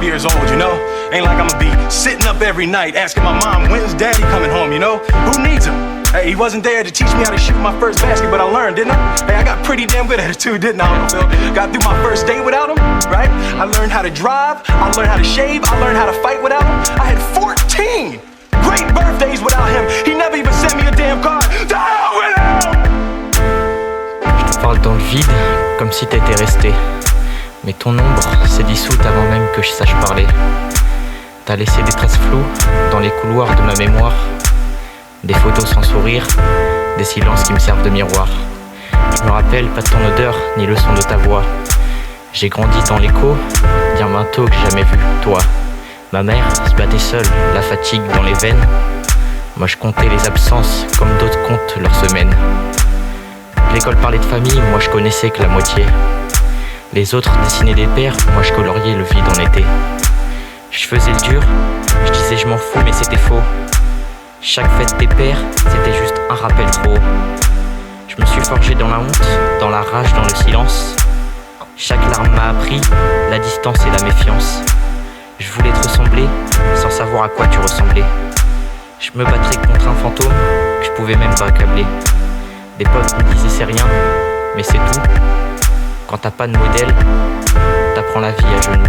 years old, you know? Ain't like I'ma be sitting up every night asking my mom, when's daddy coming home, you know? Who needs him? Hey, he wasn't there to teach me how to shoot my first basket, but I learned, didn't I? Hey, I got pretty damn good at it too, didn't I, Uncle Phil? Got through my first date without him, right? I learned how to drive, I learned how to shave, I learned how to fight without him. I had 14 great birthdays without him. He never even sent me a damn card. The hell with him! Je te parle dans le vide, comme si t'étais resté. Mais ton ombre s'est dissoute avant même que je sache parler. T'as laissé des traces floues dans les couloirs de ma mémoire. Des photos sans sourire, des silences qui me servent de miroir. Je me rappelle pas de ton odeur, ni le son de ta voix. J'ai grandi dans l'écho d'un manteau que j'ai jamais vu, toi. Ma mère se battait seule, la fatigue dans les veines. Moi je comptais les absences, comme d'autres comptent leurs semaines. L'école parlait de famille, moi je connaissais que la moitié. Les autres dessinaient des pères, moi je coloriais le vide en été. Je faisais le dur, je disais je m'en fous mais c'était faux. Chaque fête des pères, c'était juste un rappel trop. Je me suis forgé dans la honte, dans la rage, dans le silence. Chaque larme m'a appris la distance et la méfiance. Je voulais te ressembler, sans savoir à quoi tu ressemblais. Je me battrais contre un fantôme, que je pouvais même pas accabler. Des potes me disaient c'est rien, mais c'est tout. Quand t'as pas de modèle, t'apprends la vie à genoux.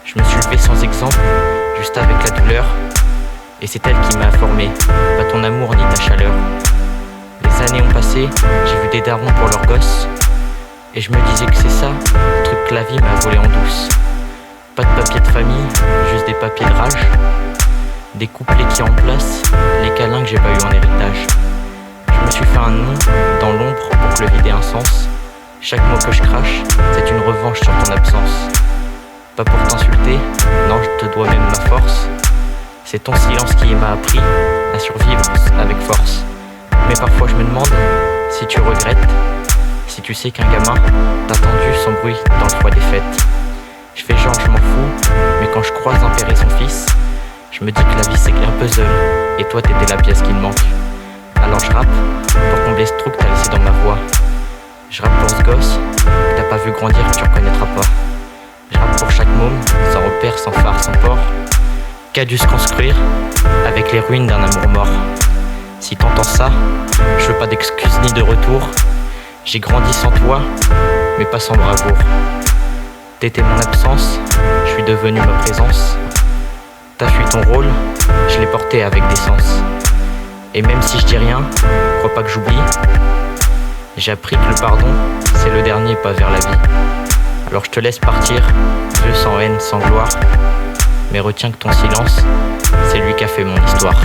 Je me suis levé sans exemple, juste avec la douleur. Et c'est elle qui m'a formé, pas ton amour ni ta chaleur. Les années ont passé, j'ai vu des darons pour leurs gosses. Et je me disais que c'est ça, le truc que la vie m'a volé en douce. Pas de papier de famille, juste des papiers de rage. Des couplets qui remplacent les câlins que j'ai pas eu en héritage. Je me suis fait un nom dans l'ombre pour que le vide ait un sens. Chaque mot que je crache, c'est une revanche sur ton absence. Pas pour t'insulter, non je te dois même ma force. C'est ton silence qui m'a appris à survivre avec force. Mais parfois je me demande si tu regrettes, si tu sais qu'un gamin t'a tendu sans bruit dans le froid des fêtes. Je fais genre je m'en fous, mais quand je croise un père et son fils, je me dis que la vie c'est qu'un puzzle, et toi t'étais la pièce qui me manque. Alors je rappe pour combler ce trou que t'as laissé dans ma voix. Je rappe pour ce gosse que t'as pas vu grandir, que tu reconnaîtras pas. Je rappe pour chaque môme, sans repère, sans phare, sans port, qu'a dû se construire avec les ruines d'un amour mort. Si t'entends ça, je veux pas d'excuses ni de retour. J'ai grandi sans toi, mais pas sans bravoure. T'étais mon absence, je suis devenu ma présence. T'as fui ton rôle, je l'ai porté avec décence. Et même si je dis rien, crois pas que j'oublie. J'ai appris que le pardon, c'est le dernier pas vers la vie. Alors je te laisse partir, Dieu sans haine, sans gloire. Mais retiens que ton silence, c'est lui qui a fait mon histoire.